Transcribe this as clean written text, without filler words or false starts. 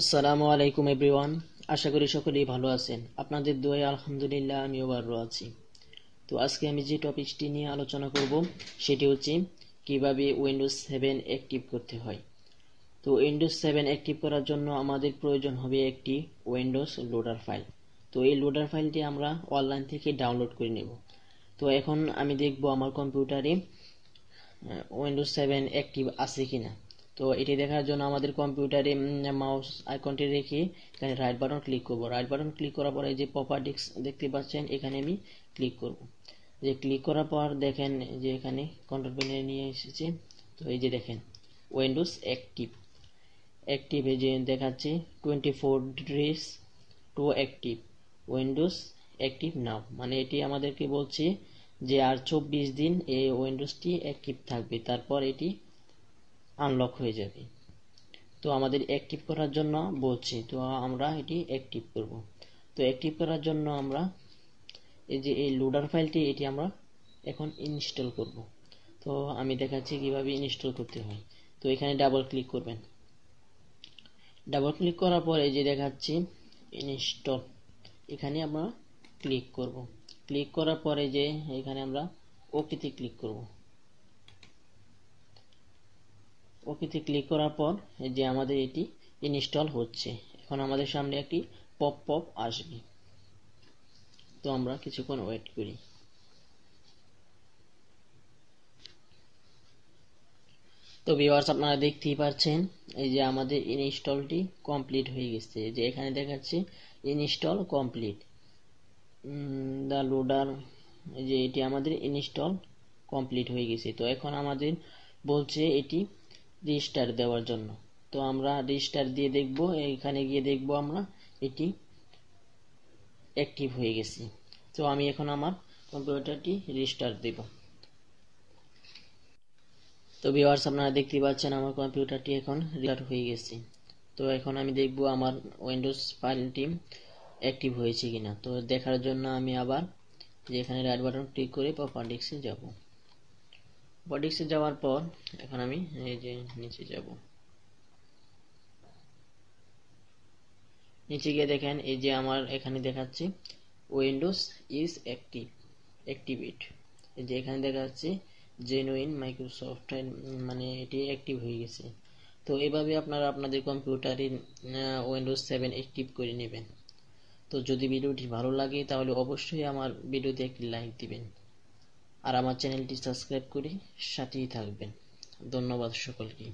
আসসালামু আলাইকুম এভরিওয়ান। আশা করি সকলেই ভালো আছেন। আপনাদের দোয়ায় আলহামদুলিল্লাহ আমিও ভালো আছি। তো আজকে আমি যে টপিকটি নিয়ে আলোচনা করব সেটি হচ্ছে কিভাবে উইন্ডোজ 7 অ্যাক্টিভ করতে হয়। তো উইন্ডোজ 7 অ্যাক্টিভ করার জন্য আমাদের প্রয়োজন হবে একটি উইন্ডোজ লোডার ফাইল। তো এই লোডার ফাইলটি আমরা অনলাইন থেকে ডাউনলোড করে নেব। তো এখন আমি দেখব আমার কম্পিউটারে উইন্ডোজ 7 অ্যাক্টিভ আছে কিনা। তো এটি দেখার জন্য আমাদের কম্পিউটারে মাউস আইকনটি রেখে এখানে রাইট বাটন ক্লিক করব। রাইট বাটন ক্লিক করার পরে যে প্রপার্টিস দেখতে পাচ্ছেন এখানে আমি ক্লিক করব। যে ক্লিক করার পর দেখেন যে এখানে কন্ট্রোল প্যানেলে নিয়ে এসেছে। তো এই যে দেখেন উইন্ডোজ অ্যাক্টিভ অ্যাক্টিভ এই যে দেখাচ্ছে 24 days to active Windows active now, মানে এটি আমাদেরকে বলছে যে আর 24 দিন এই উইন্ডোজটি অ্যাক্টিভ থাকবে, তারপর এটি আনলক হয়ে যাবে। তো আমাদের অ্যাক্টিভ করার জন্য বলছে, তো আমরা এটি অ্যাক্টিভ করব। তো অ্যাক্টিভ করার জন্য আমরা এই যে এই লোডার ফাইলটি এটি আমরা এখন ইনস্টল করব। তো আমি দেখাচ্ছি কিভাবে ইনস্টল করতে হয়। তো এখানে ডাবল ক্লিক করবেন। ডাবল ক্লিক করার পর এই যে দেখাচ্ছি ইনস্টল, এখানে আমরা ক্লিক করব। ক্লিক করার পরে যে এখানে আমরা ওকেতে ক্লিক করব। ওকেতে ক্লিক করার পর এই যে আমাদের এটি ইনস্টল হচ্ছে। এখন আমাদের সামনে একটি পপ পপ আসবে। তো আমরা কিছুক্ষণ ওয়েট করি। তো ভিউয়ার্স আপনারা দেখতেই পাচ্ছেন এই যে আমাদের ইনস্টলটি কমপ্লিট হয়ে গেছে। যে এখানে দেখাচ্ছে ইনস্টল কমপ্লিট দা লোডার, যে এটি আমাদের ইনস্টল কমপ্লিট হয়ে গেছে। তো এখন আমাদের বলছে এটি রেজিস্টার দেওয়ার জন্য। তো আমরা রেজিস্টার দিয়ে দেখব, এখানে গিয়ে দেখব আমরা এটি অ্যাক্টিভ হয়ে গেছে। তো আমি এখন আমার কম্পিউটারটি রেজিস্টার দেব। তো ভিউয়ার্স আপনারা দেখতে পাচ্ছেন আমার কম্পিউটারটি এখন রেজিস্টার হয়ে গেছে। তো এখন আমি দেখব আমার উইন্ডোজ ফাইলটি অ্যাক্টিভ হয়েছে কিনা। তো দেখার জন্য আমি আবার যে এখানে রাইট বাটন ক্লিক করে প্রপার্টিসে যাব। প্রপার্টিসে যাওয়ার পর এখন আমি এই যে নিচে যাব। নিচে গিয়ে দেখেন এই যে আমার এখানে দেখাচ্ছে উইন্ডোজ ইজ অ্যাক্টিভেট। এই যে এখানে দেখাচ্ছে জেনুইন মাইক্রোসফট, মানে এটি অ্যাক্টিভ হয়ে গেছে। তো এভাবে আপনারা আপনাদের কম্পিউটারে উইন্ডোজ 7 অ্যাক্টিভ করে নেবেন। তো যদি ভিডিওটি ভালো লাগে তাহলে অবশ্যই আমার ভিডিওতে একটি লাইক দিবেন আর আমার চ্যানেলটি সাবস্ক্রাইব করে সাথেই থাকবেন। ধন্যবাদ সকলকে।